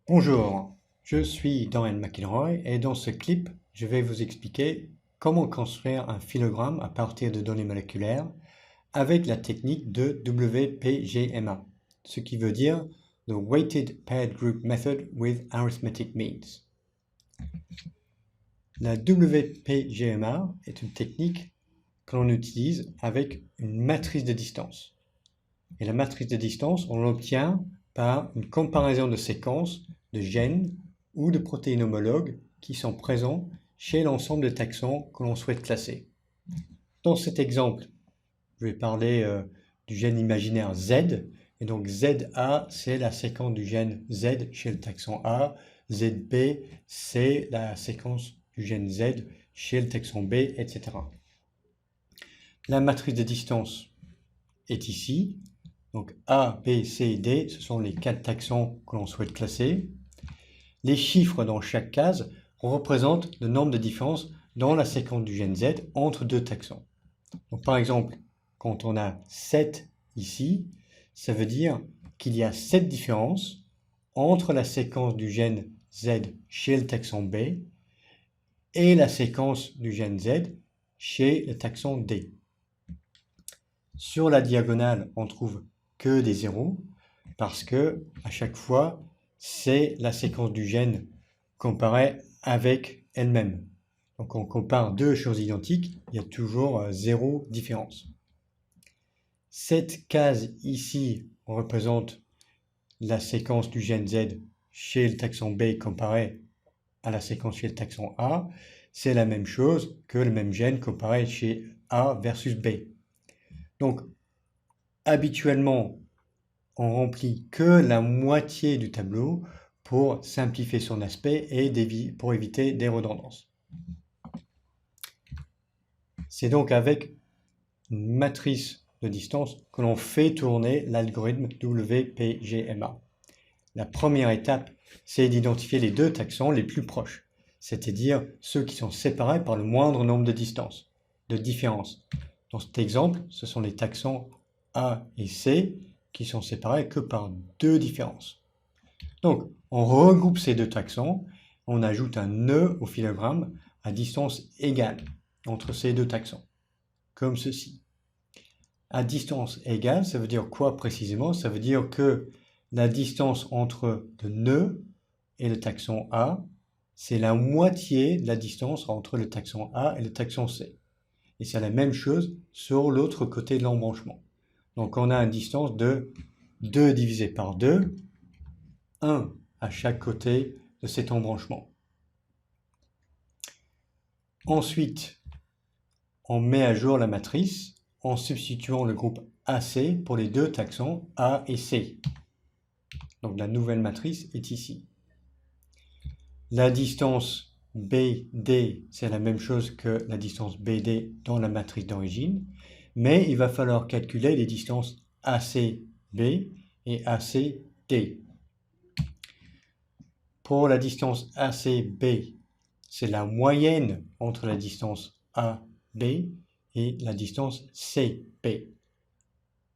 Bonjour, je suis Dorian McIlroy et dans ce clip, je vais vous expliquer comment construire un phylogramme à partir de données moléculaires avec la technique de WPGMA, ce qui veut dire the Weighted Paired Group Method with Arithmetic Means. La WPGMA est une technique que l'on utilise avec une matrice de distance. Et la matrice de distance, on l'obtient par une comparaison de séquences de gènes ou de protéines homologues qui sont présents chez l'ensemble des taxons que l'on souhaite classer. Dans cet exemple, je vais parler du gène imaginaire Z, et donc ZA, c'est la séquence du gène Z chez le taxon A, ZB, c'est la séquence du gène Z chez le taxon B, etc. La matrice de distance est ici. Donc A, B, C et D, ce sont les 4 taxons que l'on souhaite classer. Les chiffres dans chaque case représentent le nombre de différences dans la séquence du gène Z entre deux taxons. Donc par exemple, quand on a 7 ici, ça veut dire qu'il y a 7 différences entre la séquence du gène Z chez le taxon B et la séquence du gène Z chez le taxon D. Sur la diagonale, on trouve que des zéros parce que à chaque fois, c'est la séquence du gène comparée avec elle-même. Donc on compare deux choses identiques, il y a toujours zéro différence. Cette case ici représente la séquence du gène Z chez le taxon B comparé à la séquence chez le taxon A. C'est la même chose que le même gène comparé chez A versus B. Donc habituellement, on remplit que la moitié du tableau pour simplifier son aspect et pour éviter des redondances. C'est donc avec une matrice de distance que l'on fait tourner l'algorithme WPGMA. La première étape, c'est d'identifier les deux taxons les plus proches, c'est-à-dire ceux qui sont séparés par le moindre nombre de différences. Dans cet exemple, ce sont les taxons A et C qui sont séparés que par deux différences. Donc, on regroupe ces deux taxons, on ajoute un nœud au phylogramme à distance égale entre ces deux taxons, comme ceci. À distance égale, ça veut dire quoi précisément? Ça veut dire que la distance entre le nœud et le taxon A, c'est la moitié de la distance entre le taxon A et le taxon C. Et c'est la même chose sur l'autre côté de l'embranchement. Donc on a une distance de 2 divisé par 2, 1 à chaque côté de cet embranchement. Ensuite, on met à jour la matrice en substituant le groupe AC pour les deux taxons A et C. Donc la nouvelle matrice est ici. La distance BD, c'est la même chose que la distance BD dans la matrice d'origine, mais il va falloir calculer les distances ACB et ACD. Pour la distance ACB, c'est la moyenne entre la distance AB et la distance CB.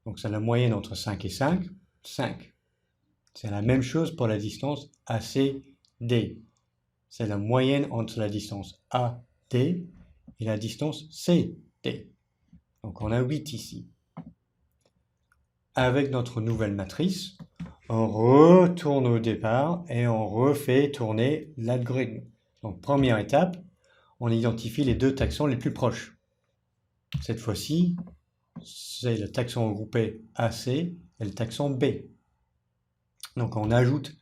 Donc c'est la moyenne entre 5 et 5, 5. C'est la même chose pour la distance ACD. C'est la moyenne entre la distance AD et la distance CD. Donc on a 8 ici. Avec notre nouvelle matrice, on retourne au départ et on refait tourner l'algorithme. Donc première étape, on identifie les deux taxons les plus proches. Cette fois-ci, c'est le taxon regroupé AC et le taxon B. Donc on ajoute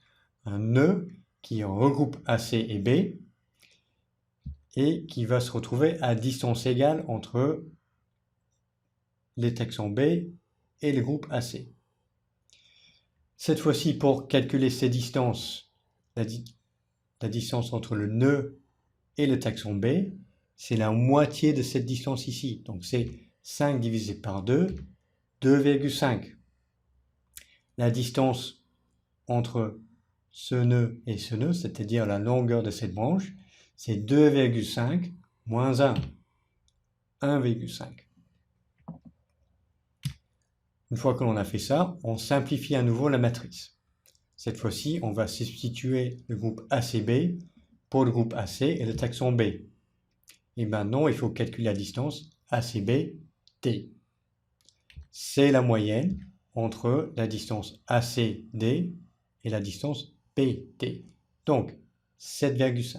un nœud qui regroupe AC et B et qui va se retrouver à distance égale entre les taxons B et le groupe AC. Cette fois-ci, pour calculer ces distances, la distance entre le nœud et le taxon B, c'est la moitié de cette distance ici. Donc c'est 5 divisé par 2, 2,5. La distance entre ce nœud et ce nœud, c'est-à-dire la longueur de cette branche, c'est 2,5 moins 1, 1,5. Une fois que l'on a fait ça, on simplifie à nouveau la matrice. Cette fois-ci, on va substituer le groupe ACB pour le groupe AC et le taxon B. Et maintenant, il faut calculer la distance ACB-D. C'est la moyenne entre la distance ACD et la distance BD. Donc, 7,5.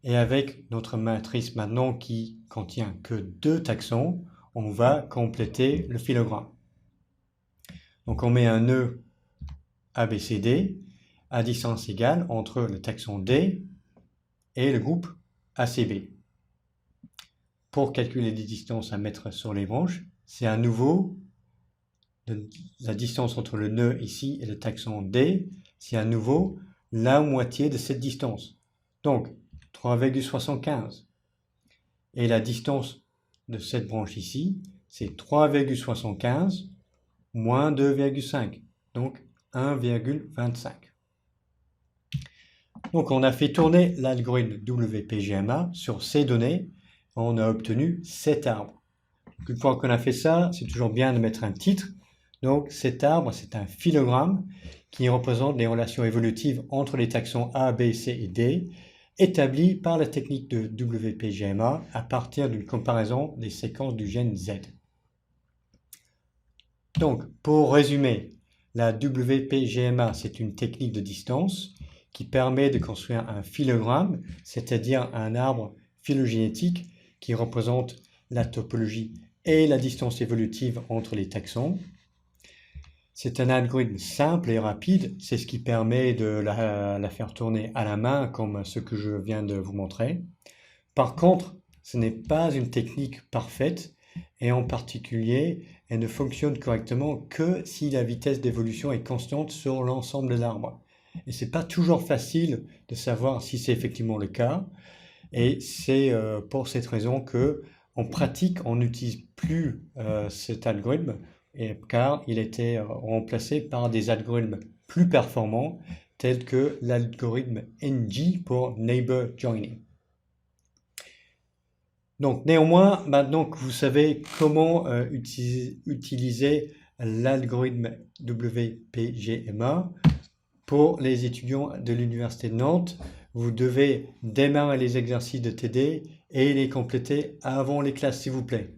Et avec notre matrice maintenant qui contient que 2 taxons, on va compléter le phylogramme. Donc on met un nœud ABCD à distance égale entre le taxon D et le groupe ACB. Pour calculer les distances à mettre sur les branches, c'est à nouveau la distance entre le nœud ici et le taxon D, c'est à nouveau la moitié de cette distance. Donc 3,75. Et la distance de cette branche ici, c'est 3,75 moins 2,5, donc 1,25. Donc on a fait tourner l'algorithme WPGMA sur ces données, on a obtenu cet arbre. Une fois qu'on a fait ça, c'est toujours bien de mettre un titre. Donc cet arbre, c'est un phylogramme qui représente les relations évolutives entre les taxons A, B, C et D, établi par la technique de WPGMA à partir d'une comparaison des séquences du gène Z. Donc, pour résumer, la WPGMA, c'est une technique de distance qui permet de construire un phylogramme, c'est-à-dire un arbre phylogénétique qui représente la topologie et la distance évolutive entre les taxons. C'est un algorithme simple et rapide, c'est ce qui permet de la faire tourner à la main comme ce que je viens de vous montrer. Par contre, ce n'est pas une technique parfaite et en particulier, elle ne fonctionne correctement que si la vitesse d'évolution est constante sur l'ensemble de l'arbre. Et ce n'est pas toujours facile de savoir si c'est effectivement le cas et c'est pour cette raison que en pratique, on n'utilise plus cet algorithme car il était remplacé par des algorithmes plus performants tels que l'algorithme NG pour Neighbor Joining. Donc néanmoins, maintenant que vous savez comment utiliser l'algorithme WPGMA, pour les étudiants de l'Université de Nantes, vous devez démarrer les exercices de TD et les compléter avant les classes, s'il vous plaît.